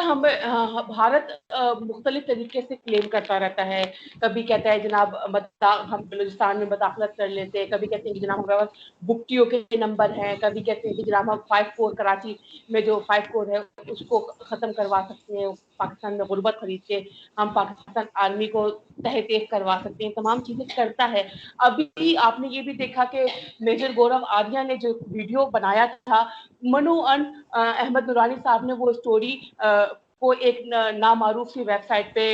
ہم بھارت مختلف طریقے سے کلیم کرتا رہتا ہے. کبھی کہتا ہے جناب ہم بلوچستان میں مداخلت کر لیتے ہیں, کبھی کہتے ہیں کہ جناب ہمارے پاس بکٹیوں کے نمبر ہیں, کبھی کہتے ہیں کہ جناب ہم 5 کوڑ کراچی میں جو 5 کوڑ ہے اس کو ختم کروا سکتے ہیں, پاکستان میں غربت خرید کے ہم پاکستان آرمی کو تحت ایک کروا سکتے ہیں, تمام چیزیں کرتا ہے. ابھی آپ نے یہ بھی دیکھا کہ میجر گورو آریہ نے جو ویڈیو بنایا تھا, منو ان احمد نورانی صاحب نے وہ اسٹوری کو ایک نامعروف سی ویب سائٹ پہ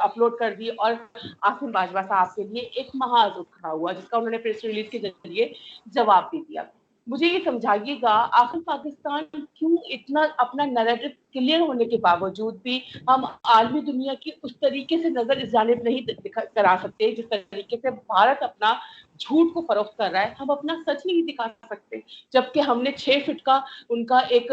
اپلوڈ کر دی اور عاصم باجوہ صاحب کے لیے ایک محاذ کھڑا ہوا, جس کا انہوں نے پریس ریلیز کے ذریعے جواب دے دیا. مجھے یہ سمجھائیے گا آخر پاکستان کیوں اتنا اپنا نیریٹو کلیئر ہونے کے باوجود بھی ہم عالمی دنیا کی اس طریقے سے نظر اس جانب نہیں کرا سکتے جس طریقے سے بھارت اپنا جھوٹ کو فروخت کر رہا ہے. ہم اپنا سچ نہیں دکھا سکتے, جبکہ ہم نے 6 فٹ کا ان کا ایک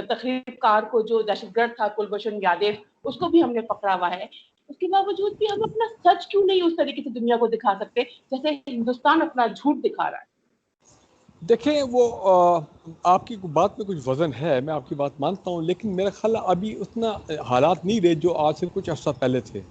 تخریب کار کو جو دہشت گرد تھا کلبھوشن یادیو, اس کو بھی ہم نے پکڑا ہوا ہے. اس کے باوجود بھی ہم اپنا سچ کیوں نہیں اس طریقے سے دنیا کو دکھا سکتے جیسے ہندوستان اپنا جھوٹ دکھا رہا ہے. دیکھیں وہ آپ کی بات میں کچھ وزن ہے, میں آپ کی بات مانتا ہوں, لیکن میرا خیال ابھی اتنا حالات نہیں رہے جو آج سے کچھ عرصہ پہلے تھے.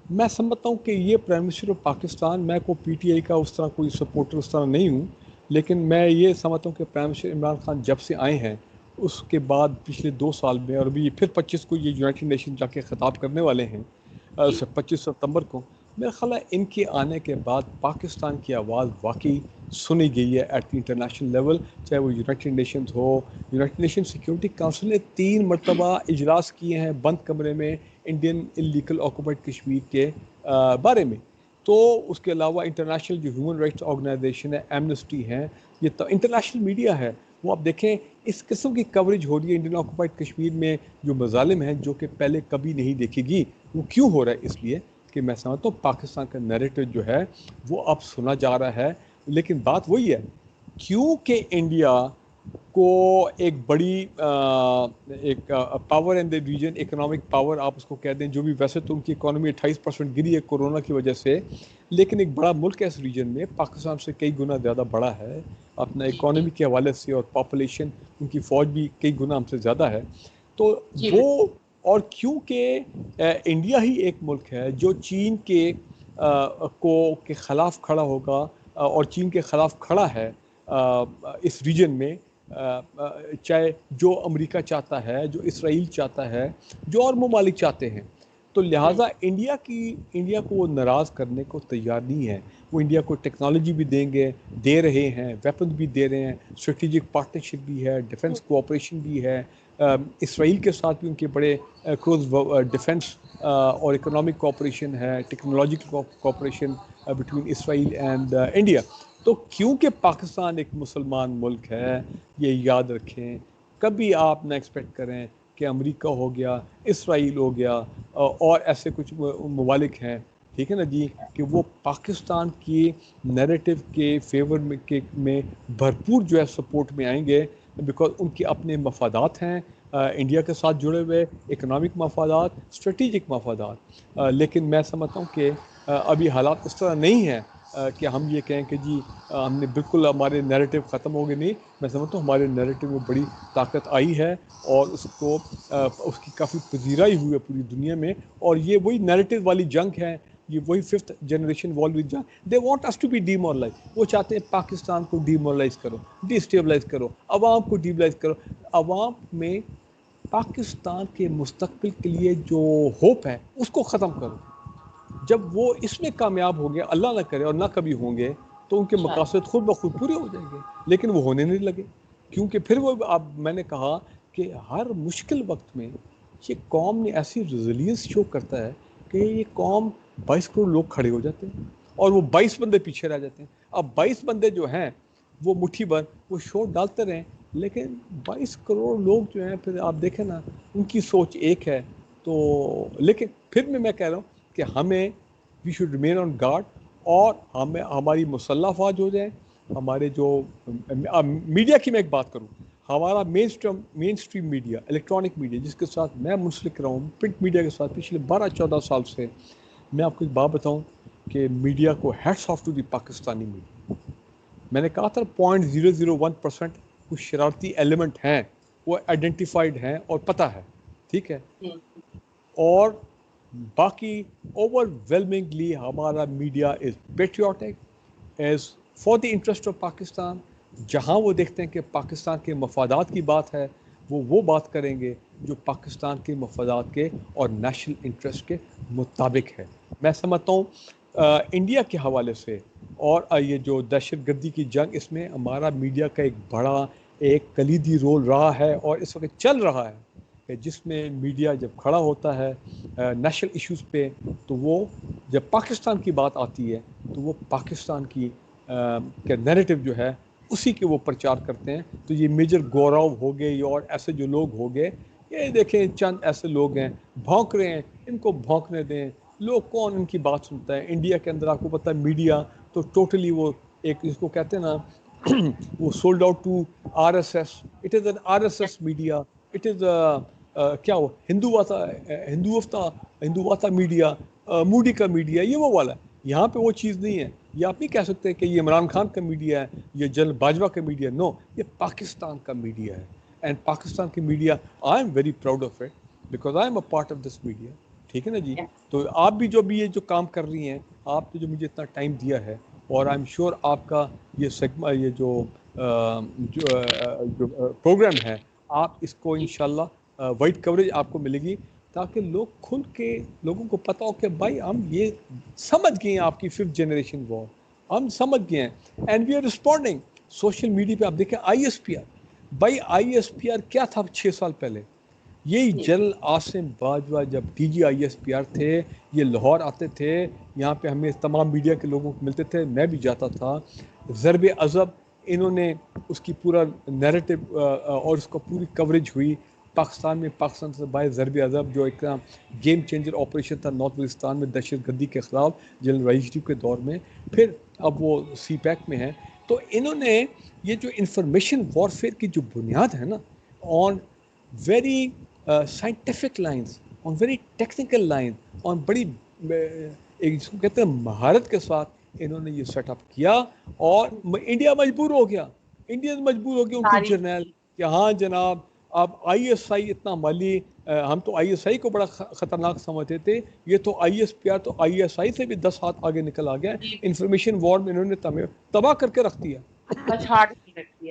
میں سمجھتا ہوں کہ یہ پرائم منسٹر آف پاکستان, میں کو پی ٹی آئی کا اس طرح کوئی سپورٹر اس طرح نہیں ہوں, لیکن میں یہ سمجھتا ہوں کہ پرائم منسٹر عمران خان جب سے آئے ہیں اس کے بعد پچھلے 2 سال میں, اور ابھی پھر 25 کو یہ یونائٹڈ نیشن جا کے خطاب کرنے والے ہیں 25 ستمبر کو, میرا خیال ہے ان کے آنے کے بعد پاکستان کی آواز واقعی سنی گئی ہے ایٹ دی انٹرنیشنل لیول, چاہے وہ یونائٹڈ نیشنز ہو. یونائٹڈ نیشن سیکورٹی کونسل نے 3 مرتبہ اجلاس کیے ہیں بند کمرے میں انڈین انلیگل آکوپائڈ کشمیر کے بارے میں. تو اس کے علاوہ انٹرنیشنل جو ہیومن رائٹس آرگنائزیشن ہے, ایمنسٹی ہے, یہ تو انٹرنیشنل میڈیا ہے, وہ آپ دیکھیں اس قسم کی کوریج ہو رہی ہے انڈین آکوپائڈ کشمیر میں جو مظالم ہیں جو کہ پہلے کبھی نہیں دیکھی گی. وہ کیوں ہو رہا ہے؟ اس لیے کہ میں سمجھتا ہوں پاکستان کا نیریٹو جو ہے وہ اب سنا جا رہا ہے. لیکن بات وہی ہے, کیونکہ انڈیا کو ایک بڑی ایک پاور ان دی ریجن, اکنامک پاور آپ اس کو کہہ دیں جو بھی, ویسے تو ان کی اکانومی 28% گری ہے کورونا کی وجہ سے, لیکن ایک بڑا ملک ہے اس ریجن میں, پاکستان سے کئی گنا زیادہ بڑا ہے اپنا اکانومی کے حوالے سے, اور پاپولیشن ان کی فوج بھی کئی گنا ہم سے زیادہ ہے. تو وہ, اور کیونکہ انڈیا ہی ایک ملک ہے جو چین کے خلاف کھڑا ہوگا, اور چین کے خلاف کھڑا ہے اس ریجن میں, چاہے جو امریکہ چاہتا ہے, جو اسرائیل چاہتا ہے, جو اور ممالک چاہتے ہیں. تو لہٰذا انڈیا کو وہ ناراض کرنے کو تیار نہیں ہے. وہ انڈیا کو ٹیکنالوجی بھی دے رہے ہیں, ویپن بھی دے رہے ہیں, اسٹریٹجک پارٹنرشپ بھی ہے, ڈیفنس کوآپریشن بھی ہے, اسرائیل کے ساتھ بھی ان کے بڑے کلوز ڈیفنس اور اکنامک کوآپریشن ہے, technological cooperation between Israel and India. تو کیونکہ پاکستان ایک مسلمان ملک ہے, یہ یاد رکھیں, کبھی آپ نہ ایکسپیکٹ کریں کہ امریکہ ہو گیا, اسرائیل ہو گیا, اور ایسے کچھ ممالک ہیں, ٹھیک ہے نا جی, کہ وہ پاکستان کی نیریٹو کے فیور میں بھرپور جو ہے سپورٹ میں آئیں گے, بیکاز ان کے اپنے مفادات ہیں انڈیا کے ساتھ جڑے ہوئے, اکنامک مفادات, اسٹریٹجک مفادات. لیکن میں سمجھتا ہوں کہ ابھی حالات اس طرح نہیں ہیں کہ ہم یہ کہیں کہ جی ہم نے بالکل ہمارے نیریٹو ختم ہو گئے. نہیں, میں سمجھتا ہوں ہمارے نیریٹو میں بڑی طاقت آئی ہے, اور اس کی کافی پذیرائی ہوئی ہے پوری دنیا میں, اور یہ وہی نیریٹو والی جنگ ہے, یہ وہی 5th جنریشن وار وتھ جنگ. They want us to be demoralise, وہ چاہتے ہیں پاکستان کو ڈی مورلائز کرو, ڈی اسٹیبلائز کرو, عوام کو ڈیبلائز کرو. عوام میں پاکستان کے مستقبل کے لیے جو ہوپ ہے اس کو ختم کرو. جب وہ اس میں کامیاب ہو گیا, اللہ نہ کرے اور نہ کبھی ہوں گے, تو ان کے مقاصد خود بخود پورے ہو جائیں گے. لیکن وہ ہونے نہیں لگے, کیونکہ پھر وہ میں نے کہا کہ ہر مشکل وقت میں یہ قوم نے ایسی ریزیلینس شو کرتا ہے کہ یہ قوم 22 کروڑ لوگ کھڑے ہو جاتے ہیں اور وہ 22 بندے پیچھے رہ جاتے ہیں. اب 22 بندے جو ہیں وہ مٹھی بھر وہ شوٹ ڈالتے رہیں, لیکن 22 کروڑ لوگ جو ہیں پھر آپ دیکھیں نا ان کی سوچ ایک ہے. تو لیکن پھر میں کہہ رہا ہوں کہ ہمیں we should remain on guard, اور ہماری مسلح افواج ہو جائیں, ہمارے جو میڈیا کی میں ایک بات کروں, ہمارا مین اسٹریم میڈیا, الیکٹرانک میڈیا جس کے ساتھ میں منسلک رہا ہوں, پرنٹ میڈیا کے ساتھ پچھلے 12-14 سال سے, میں آپ کو ایک بات بتاؤں کہ میڈیا کو hats off to the Pakistani media. میں نے کہا تھا 0.001% کچھ شرارتی ایلیمنٹ ہیں, وہ آئیڈینٹیفائڈ ہیں اور پتہ ہے, ٹھیک ہے. اور باقی اوور ویلمنگلی ہمارا media is patriotic as for the interest of Pakistan. جہاں وہ دیکھتے ہیں کہ پاکستان کے مفادات کی بات ہے وہ بات کریں گے جو پاکستان کے مفادات کے اور نیشنل انٹرسٹ کے مطابق ہے. میں سمجھتا ہوں انڈیا کے حوالے سے اور یہ جو دہشت گردی کی جنگ اس میں ہمارا میڈیا کا ایک بڑا ایک کلیدی رول رہا ہے اور اس وقت چل رہا ہے کہ جس میں میڈیا جب کھڑا ہوتا ہے نیشنل ایشوز پہ تو وہ جب پاکستان کی بات آتی ہے تو وہ پاکستان کی نیریٹو جو ہے اسی کے وہ پرچار کرتے ہیں. تو یہ میجر گورو ہو گئے اور ایسے جو لوگ ہو گئے, یہ دیکھیں چند ایسے لوگ ہیں بھونک رہے ہیں, ان کو بھونکنے دیں. لوگ کون ان کی بات سنتا ہے؟ انڈیا کے اندر آپ کو پتہ ہے میڈیا تو ٹوٹلی وہ ایک اس کو کہتے ہیں نا وہ sold out to R S S. It is an R S S media. It is کیا وہ ہندووتا میڈیا, موڈی کا میڈیا, یہ وہ والا ہے. یہاں پہ وہ چیز نہیں ہے. یہ آپ نہیں کہہ سکتے کہ یہ عمران خان کا میڈیا ہے, یہ جنرل باجوہ کا میڈیا. نو, یہ پاکستان کا میڈیا ہے. اینڈ پاکستان کی media I am very proud of it because I am a part of this media. ٹھیک ہے نا جی. تو آپ بھی جو کام کر رہی ہیں, آپ نے جو مجھے اتنا ٹائم دیا ہے, اور آئی ایم شیور آپ کا یہ جو پروگرام ہے آپ اس کو انشاءاللہ وائڈ کوریج آپ کو ملے گی تاکہ لوگ کھل کے لوگوں کو پتہ ہو کہ بھائی ہم یہ سمجھ گئے ہیں آپ کی 5th جنریشن وار, ہم سمجھ گئے ہیں and we are responding. Social media پہ آپ دیکھیں آئی ایس پی آر, بھائی آئی ایس پی آر کیا تھا 6 سال پہلے؟ یہی جنرل عاصم باجوہ جب D G I S P R تھے, یہ لاہور آتے تھے, یہاں پہ ہمیں تمام میڈیا کے لوگوں کو ملتے تھے, میں بھی جاتا تھا. ضرب عضب انہوں نے اس کی پورا نیریٹو اور اس کو پوری کوریج ہوئی پاکستان میں. پاکستان سے باہر ضرب عضب جو ایک گیم چینجر آپریشن تھا نارتھ بلوچستان میں دہشت گردی کے خلاف جنرل رئیس کے دور میں, پھر اب وہ سی پیک میں ہیں. تو انہوں نے یہ جو انفارمیشن وارفیئر کی جو بنیاد ہے نا, on very scientific lines, on very technical line, on بڑی ایک جس کو کہتے ہیں مہارت کے ساتھ انہوں نے یہ سیٹ اپ کیا. اور انڈیا مجبور ہو گیا, انڈین مجبور ہو گیا ان کے جرنیل کہ ہاں جناب اب آئی ایس آئی اتنا مالی, ہم تو آئی ایس آئی کو بڑا خطرناک سمجھتے تھے, یہ تو آئی ایس پی آر تو آئی ایس آئی سے بھی 10 ہاتھ آگے نکل آ گیا. انفارمیشن وار میں انہوں نے تباہ کر کے رکھ دیا,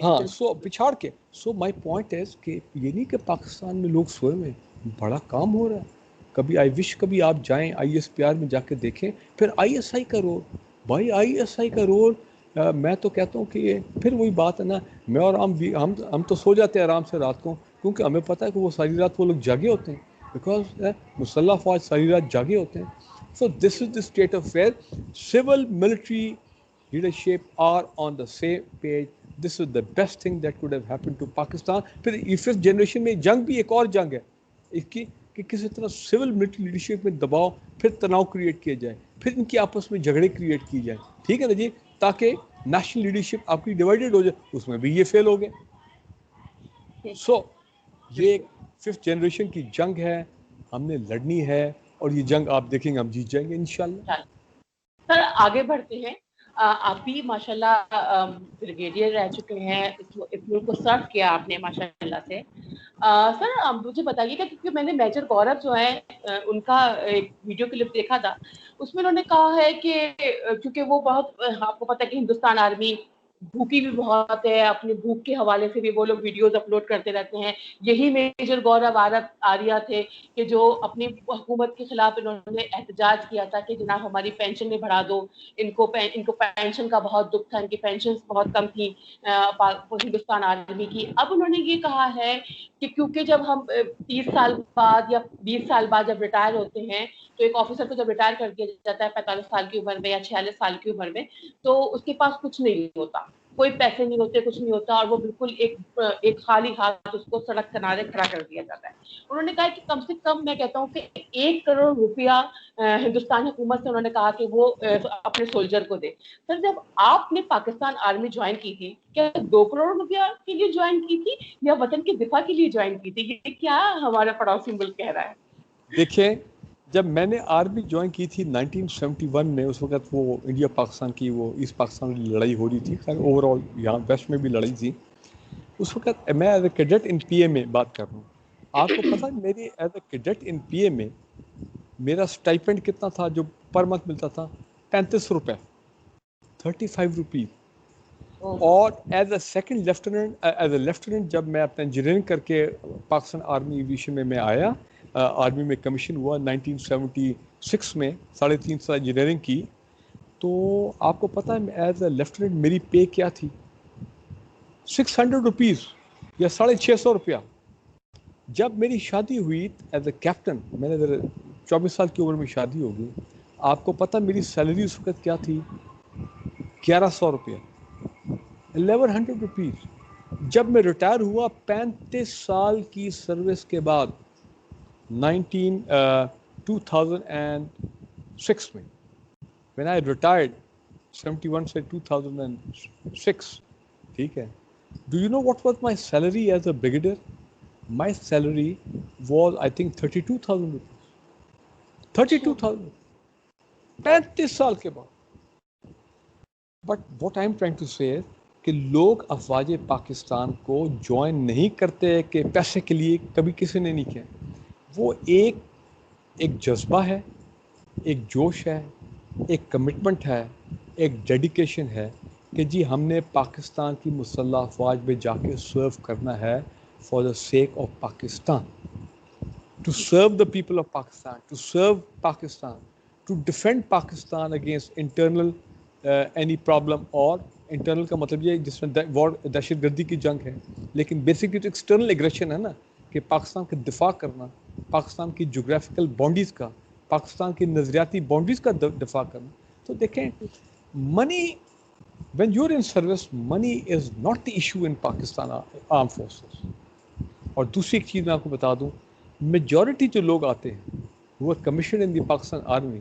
ہاں پچھاڑ کے. سو مائی پوائنٹ از کہ یہ نہیں کہ پاکستان میں لوگ سوئے میں, بڑا کام ہو رہا ہے. کبھی آئی وش کبھی آپ جائیں آئی ایس پی آر میں جا کے دیکھیں. پھر آئی ایس آئی کا رول, بھائی آئی ایس آئی کا رول میں تو کہتا ہوں کہ یہ پھر وہی بات ہے نا, میں اور ہم تو سو جاتے ہیں آرام سے رات کو, کیونکہ ہمیں پتہ ہے کہ وہ ساری رات وہ لوگ جاگے ہوتے ہیں, بیکاز مسلح فوج ساری رات جاگے ہوتے ہیں. So this is the state of affairs. Civil military leadership are on the same page. This is the best thing that could have happen to Pakistan. پھر یہ 5th جنریشن میں جنگ بھی ایک اور جنگ ہے اس کی کہ کسی طرح سول ملٹری لیڈرشپ میں دباؤ, پھر تناؤ کریٹ کیا جائے, پھر ان کی آپس میں جھگڑے کریٹ کی جائیں. ٹھیک ہے نا جی, تاکہ نیشنل لیڈرشپ آپ کی ڈیوائیڈڈ ہو جائے. اس میں بھی یہ فیل ہو گئے. سو یہ 5th جنریشن کی جنگ ہے, ہم نے لڑنی ہے, اور یہ جنگ آپ دیکھیں گے ہم جیت جائیں گے انشاءاللہ. سر آگے بڑھتے ہیں. آپ بھی ماشاءاللہ بریگیڈیئر رہ چکے ہیں, اس ملک کو سرو کیا آپ نے ماشاءاللہ سے. سر مجھے بتائیے گا, کیونکہ میں نے میجر گورو جو ہیں ان کا ایک ویڈیو کلپ دیکھا تھا, اس میں انہوں نے کہا ہے کہ کیونکہ وہ بہت, آپ کو پتہ ہے کہ ہندوستان آرمی بھوکی بھی بہت ہے, اپنے بھوک کے حوالے سے بھی وہ لوگ ویڈیوز اپلوڈ کرتے رہتے ہیں. یہی میجر گورو آریہ تھے کہ جو اپنی حکومت کے خلاف انہوں نے احتجاج کیا تھا کہ جناب ہماری پینشن بڑھا دو. ان کو پینشن کا بہت دکھ تھا, ان کی پینشن بہت کم تھی ہندوستان آرمی کی. اب انہوں نے یہ کہا ہے کہ کیونکہ جب ہم 30 سال بعد یا 20 سال بعد جب ریٹائر ہوتے ہیں, تو ایک آفیسر کو جب ریٹائر کر دیا جاتا ہے 45 سال کی عمر میں یا 46 سال کی عمر میں, تو اس کے پاس کچھ نہیں ہوتا, کوئی پیسے نہیں ہوتے, کچھ نہیں ہوتا, اور وہ بالکل ایک خالی ہاتھ اس کو سڑک کنارے کھڑا کر دیا جاتا ہے. انہوں نے کہا کہ کم سے کم میں کہتا ہوں کہ 1 کروڑ روپیہ ہندوستان حکومت سے انہوں نے کہا کہ وہ اپنے سولجر کو دے. سر جب آپ نے پاکستان آرمی جوائن کی تھی, کیا 2 کروڑ روپیہ کے لیے جوائن کی تھی یا وطن کے دفاع کے لیے جوائن کی تھی؟ یہ کیا ہمارا پڑوسی ملک کہہ رہا ہے؟ دیکھیں, جب میں نے آرمی جوائن کی تھی 1971 میں, اس وقت وہ انڈیا پاکستان کی وہ ایسٹ پاکستان کی لڑائی ہو رہی تھی. خیر اوور آل یہاں ویسٹ میں بھی لڑائی تھی اس وقت. میں ایز اے کیڈٹ ان پی اے میں بات کر رہا ہوں. آپ کو پتا میری ایز اے کیڈٹ ان پی اے میں میرا اسٹائپنڈ کتنا تھا جو پر منتھ ملتا تھا؟ 35 روپے، 35 روپیز. اور ایز اے سیکنڈ لیفٹیننٹ جب میں اپنا انجینئرنگ کر کے پاکستان آرمی ایویشن میں آیا، آرمی میں کمیشن ہوا 1976 میں، 3.5 سال انجینئرنگ کی، تو آپ کو پتہ ہے ایز اے لیفٹیننٹ میری پے کیا تھی؟ 600 روپیز یا 650 روپیہ. جب میری شادی ہوئی ایز اے کیپٹن، میں نے 24 سال کی عمر میں شادی ہو گئی، آپ کو پتہ میری سیلری اس وقت کیا تھی؟ 1100 روپیہ، 1100 روپیز. جب میں ریٹائر ہوا 35 سال کی سروس کے بعد 2006 میں، when I retired 71 سے 2006، ٹھیک ہے. Do you know what was my salary as a brigadier? My salary was I think 32,000 rupees. 32,000. 35 سال کے بعد. But what I'm trying to say is کہ لوگ افواج پاکستان کو جوائن نہیں کرتے کہ پیسے کے لیے، کبھی کسی نے نہیں کیا. وہ ایک جذبہ ہے، ایک جوش ہے، ایک کمٹمنٹ ہے، ایک ڈیڈیکیشن ہے کہ جی ہم نے پاکستان کی مسلح افواج میں جا کے سرو کرنا ہے for the sake of Pakistan, to serve the people of Pakistan, to serve Pakistan, to defend Pakistan against internal any problem. اور انٹرنل کا مطلب یہ جس میں دہشت گردی کی جنگ ہے، لیکن بیسکلی تو ایکسٹرنل ایگریشن ہے نا، کہ پاکستان کا دفاع کرنا، پاکستان کی جغرافیکل باؤنڈریز کا، پاکستان کی نظریاتی باؤنڈریز کا دفاع کرنا. تو دیکھیں منی when you're in service money is not the issue in Pakistan armed forces. اور دوسری ایک چیز میں آپ کو بتا دوں، میجورٹی جو لوگ آتے ہیں وہ کمیشن ان دی پاکستان آرمی،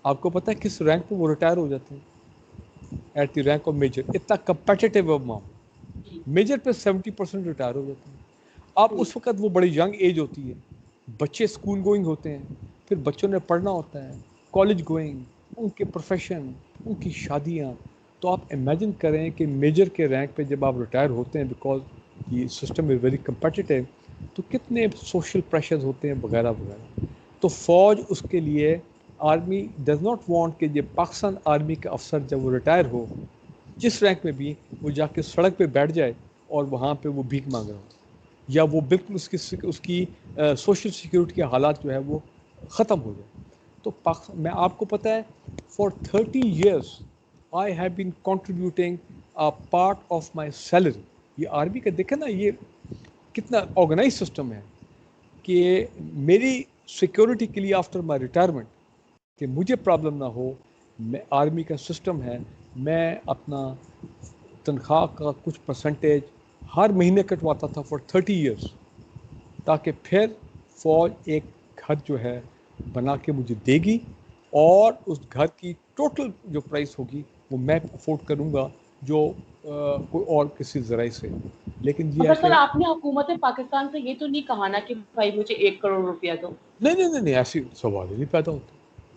آپ کو پتہ ہے کس رینک پہ وہ ریٹائر ہو جاتے ہیں؟ At the rank of major. اتنا کمپیٹیٹیو اماؤنٹ، میجر پہ 70% ریٹائر ہو جاتے ہیں. اب اس وقت وہ بڑی ینگ ایج ہوتی ہے، بچے اسکول گوئنگ ہوتے ہیں، پھر بچوں نے پڑھنا ہوتا ہے، کالج گوئنگ، ان کے پروفیشن، ان کی شادیاں. تو آپ امیجن کریں کہ میجر کے رینک پہ جب آپ ریٹائر ہوتے ہیں، بیکاز یہ سسٹم از ویری کمپیٹیٹیو، تو کتنے سوشل پریشرز ہوتے ہیں وغیرہ وغیرہ. تو فوج اس کے لیے، آرمی ڈز ناٹ وانٹ کہ یہ پاکستان آرمی کا افسر جب وہ ریٹائر ہو جس رینک میں بھی، وہ جا کے سڑک پہ بیٹھ جائے اور وہاں پہ وہ بھیک مانگ رہا ہو، یا وہ بالکل اس کی سوشل سیکورٹی کے حالات جو ہے وہ ختم ہو جائے. تو میں آپ کو پتہ ہے for 30 years I have been contributing a part of my salary. یہ آرمی کا دیکھیں نا یہ کتنا آرگنائز سسٹم ہے کہ میری سیکورٹی کے لیے آفٹر مائی ریٹائرمنٹ کہ مجھے پرابلم نہ ہو، میں آرمی کا سسٹم ہے، میں اپنا تنخواہ کا کچھ پرسنٹیج ہر مہینے کٹواتا تھا فار 30 years، تاکہ پھر فوج ایک گھر جو ہے بنا کے مجھے دے گی، اور اس گھر کی ٹوٹل جو پرائس ہوگی وہ میں افورڈ کروں گا جو کوئی اور کسی ذرائع سے. لیکن یہ ہے مگر کہ سر آپ نے حکومت پاکستان سے یہ تو نہیں کہا نا کہ بھائی مجھے 1 کروڑ روپیہ دو، نہیں ایسی سوال ہی نہیں پیدا ہوتا.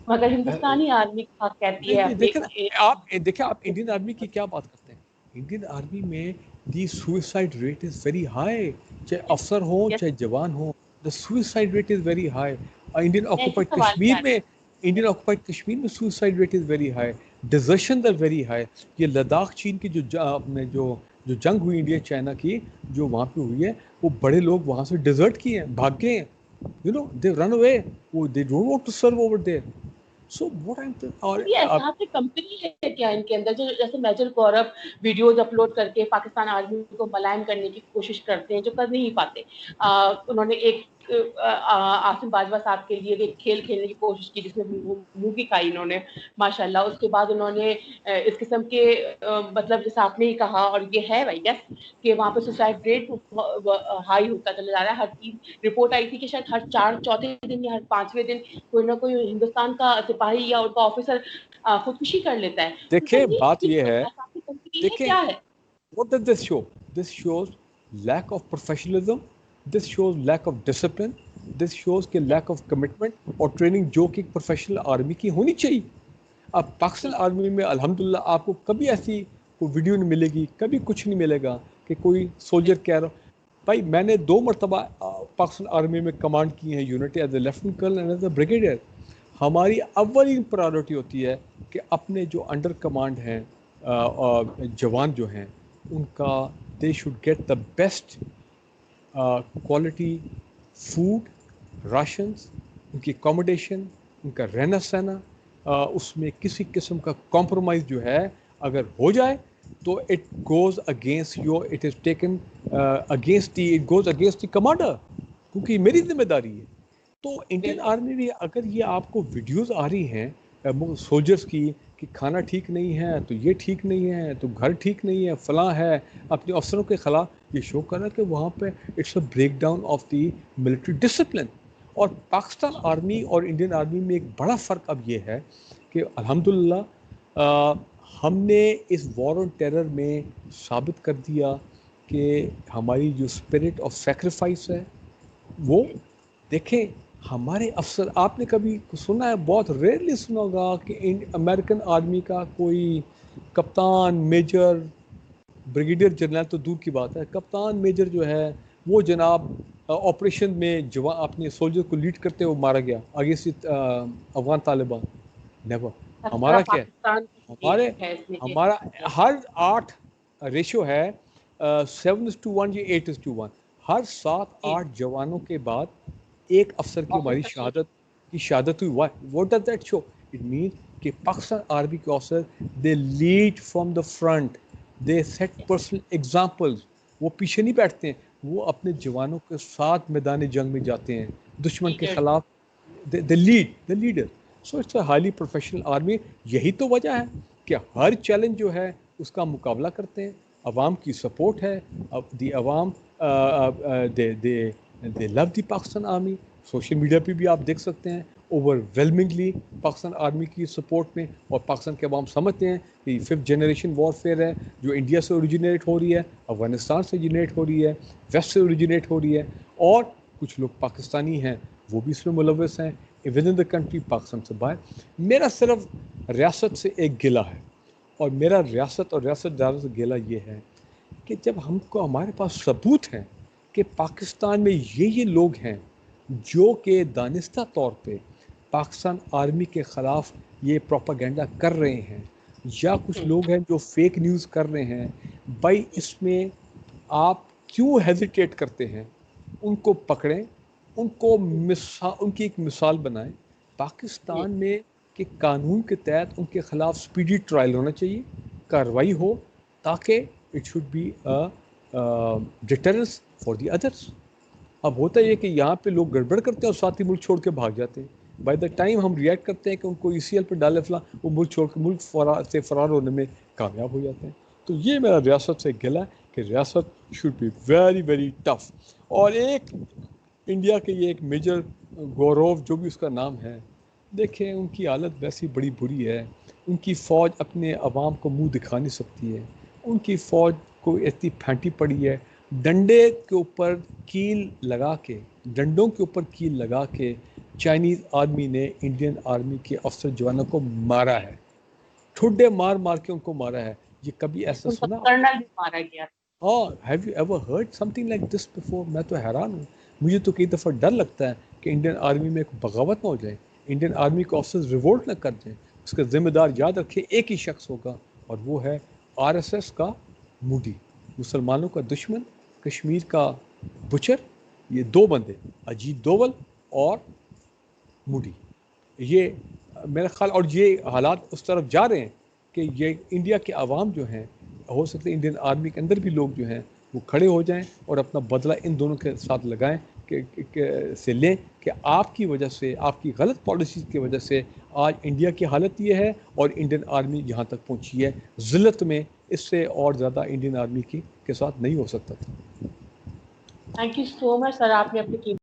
مگر ہندوستانی آرمی کہتی ہے نہیں اپنے دیکھیں آپ انڈین آرمی کی کیا بات کرتے ہیں. انڈین آرمی میں the suicide rate is very high, چاہے افسر ہوں چاہے جوان ہوں، the suicide rate is very high. Indian occupied Kashmir میں suicide rate is very high, desertion are very high. یہ لداخ چین کی جو جنگ ہوئی انڈیا چائنا کی جو وہاں پہ ہوئی ہے، وہ بڑے لوگ وہاں سے ڈیزرٹ کیے ہیں، بھاگ گئے ہیں، they run away, they don't want to serve over there. So what یہ احساس کمپنی ہے کیا ان کے اندر، جو جیسے میجر گورو ویڈیوز اپلوڈ کر کے پاکستان آرمی کو ملائم کرنے کی کوشش کرتے ہیں جو کر نہیں پاتے. انہوں نے ایک عاصم باجوہ صاحب کے لیے ایک کھیل کھیلنے کی کوشش کی جس میں منہ بھی کھائی انہوں نے ماشاءاللہ. اس کے بعد انہوں نے اس قسم کے مطلب جیسا آپ نے ہی کہا، اور یہ ہے بھائی یس کہ وہاں پہ سوسائڈ ریٹ ہائی ہوتا چلا جا رہا ہے. ہر چیز رپورٹ آئی تھی کہ شاید ہر چوتھے دن یا ہر 5ویں دن کوئی نہ کوئی ہندوستان کا سپاہی یا ان کا آفیسر خودکشی کر لیتا ہے. دیکھیں بات یہ ہے، دیکھیں کیا ہے what does this show? This shows lack of professionalism, this shows lack of discipline, this shows کہ lack of commitment اور ٹریننگ جو کہ پروفیشنل آرمی کی ہونی چاہیے. اب پاکستان آرمی میں الحمدللہ آپ کو کبھی ایسی کوئی ویڈیو نہیں ملے گی، کبھی کچھ نہیں ملے گا کہ کوئی سولجر کہہ رہا. بھائی میں نے 2 مرتبہ پاکستان آرمی میں کمانڈ کی ہیں unit as a lieutenant colonel and as a brigadier. ہماری اولین پرائیورٹی ہوتی ہے کہ اپنے جو انڈر کمانڈ ہیں جوان جو ہیں ان کا they should get the best quality food rations, ان کی اکاموڈیشن, ان کا رہنا سہنا, اس میں کسی قسم کا کمپرومائز جو ہے اگر ہو جائے تو it goes against your, it is taken against the, it goes against the commander, کیونکہ میری ذمہ داری ہے. تو انڈین آرمی میں اگر یہ آپ کو ویڈیوز آ رہی ہیں سولجرس کی کہ کھانا ٹھیک نہیں ہے تو یہ ٹھیک نہیں ہے تو گھر ٹھیک نہیں ہے فلاں ہے, اپنے افسروں کے خلاف, یہ شو کر رہا ہے کہ وہاں پہ it's a break down of the military discipline. اور پاکستان آرمی اور انڈین آرمی میں ایک بڑا فرق اب یہ ہے کہ الحمدللہ ہم نے اس وار آن ٹیرر میں ثابت کر دیا کہ ہماری جو اسپرٹ آف سیکریفائس ہے وہ, دیکھیں ہمارے افسر, آپ نے کبھی سنا ہے, بہت ریئرلی سنا ہوگا کہ امریکن آرمی کا کوئی کپتان میجر بریگیڈیئر جنرل تو دور کی بات ہے, کپتان میجر جو ہے وہ جناب آپریشن میں اپنے سولجر کو لیڈ کرتے ہوئے مارا گیا آگے سے افغان طالبان. نیور. ہمارا کیا ہے, ہمارا ہر 8 ریشو ہے 7:1 یا 8:1, ہر 7-8 جوانوں کے بعد ایک افسر کی ہماری شہادت ہوئی. What does that show? It means کہ پاکستان آرمی کے افسر they lead from the front, they set personal examples, وہ پیچھے نہیں بیٹھتے ہیں, وہ اپنے جوانوں کے ساتھ میدان جنگ میں جاتے ہیں دشمن کے خلاف, they leader. So it's a highly professional army. یہی تو وجہ ہے کہ ہر چیلنج جو ہے اس کا مقابلہ کرتے ہیں, عوام کی سپورٹ ہے, دی عوام دے لو دی پاکستان آرمی. سوشل میڈیا پہ بھی آپ دیکھ سکتے ہیں اوور ویلمنگلی پاکستان آرمی کی سپورٹ میں, اور پاکستان کے عوام سمجھتے ہیں کہ 5th جنریشن وار فیئر ہے جو انڈیا سے اوریجنیٹ ہو رہی ہے, افغانستان سے اوریجنیٹ ہو رہی ہے, ویسٹ سے اوریجنیٹ ہو رہی ہے, اور کچھ لوگ پاکستانی ہیں وہ بھی اس میں ملوث ہیں with in the country, Pakistan سے باہر. میرا صرف ریاست سے ایک گلہ ہے, اور میرا ریاست اور ریاست داروں سے گلہ یہ ہے کہ جب ہمارے پاس ثبوت ہیں کہ پاکستان میں یہ لوگ ہیں جو کہ دانستہ طور پہ پاکستان آرمی کے خلاف یہ پروپیگنڈا کر رہے ہیں, یا کچھ لوگ ہیں جو فیک نیوز کر رہے ہیں, بھائی اس میں آپ کیوں ہیزیٹیٹ کرتے ہیں؟ ان کو پکڑیں, ان کی ایک مثال بنائیں. پاکستان میں کہ قانون کے تحت ان کے خلاف سپیڈی ٹرائل ہونا چاہیے, کارروائی ہو, تاکہ it should be deterrence for the others. اب ہوتا یہ کہ یہاں پہ لوگ گڑبڑ کرتے ہیں اور ساتھ ہی ملک چھوڑ کے بھاگ جاتے ہیں. بائی دا ٹائم ہم ریئیکٹ کرتے ہیں کہ ان کو ECL پہ ڈالے فلاں, وہ ملک چھوڑ کے ملک سے فرار ہونے میں کامیاب ہو جاتے ہیں. تو یہ میرا ریاست سے گلہ ہے کہ ریاست should be very very tough. اور ایک انڈیا کے یہ ایک میجر گورو جو بھی اس کا نام ہے, دیکھیں ان کی حالت ویسی بڑی بری ہے, ان کی فوج اپنے عوام کو منہ دکھا نہیں سکتی ہے, ان کی فوج کو اتنی پھینٹی پڑی ہے, ڈنڈے کے اوپر کیل لگا کے, ڈنڈوں کے اوپر کیل لگا کے چائنیز آرمی نے انڈین آرمی کے افسر جوانوں کو مارا ہے, ٹھڈے مار مار کے ان کو مارا ہے. یہ کبھی ایسا سنا؟ کرنل بھی مارا گیا. ہاں, have you ever heard some thing like this before? میں تو حیران ہوں. مجھے تو کئی دفعہ ڈر لگتا ہے کہ انڈین آرمی میں ایک بغاوت نہ ہو جائے, انڈین آرمی کے آفیسرز ریوولٹ نہ کر دیں. اس کا ذمہ دار یاد رکھے ایک ہی شخص ہوگا, اور وہ ہے RSS کا مودی, مسلمانوں کا دشمن, کشمیر کا بچر. یہ 2 بندے, اجیت دوول اور مودی. یہ میرا خیال, اور یہ حالات اس طرف جا رہے ہیں کہ یہ انڈیا کے عوام جو ہیں, ہو سکتا ہے انڈین آرمی کے اندر بھی لوگ جو ہیں وہ کھڑے ہو جائیں اور اپنا بدلہ ان دونوں کے ساتھ لگائیں سے لیں کہ آپ کی وجہ سے, آپ کی غلط پالیسیز کی وجہ سے آج انڈیا کی حالت یہ ہے اور انڈین آرمی یہاں تک پہنچی ہے ذلت میں. اس سے اور زیادہ انڈین آرمی کے ساتھ نہیں ہو سکتا تھا. تھینک یو سو مچ سر, آپ نے اپنی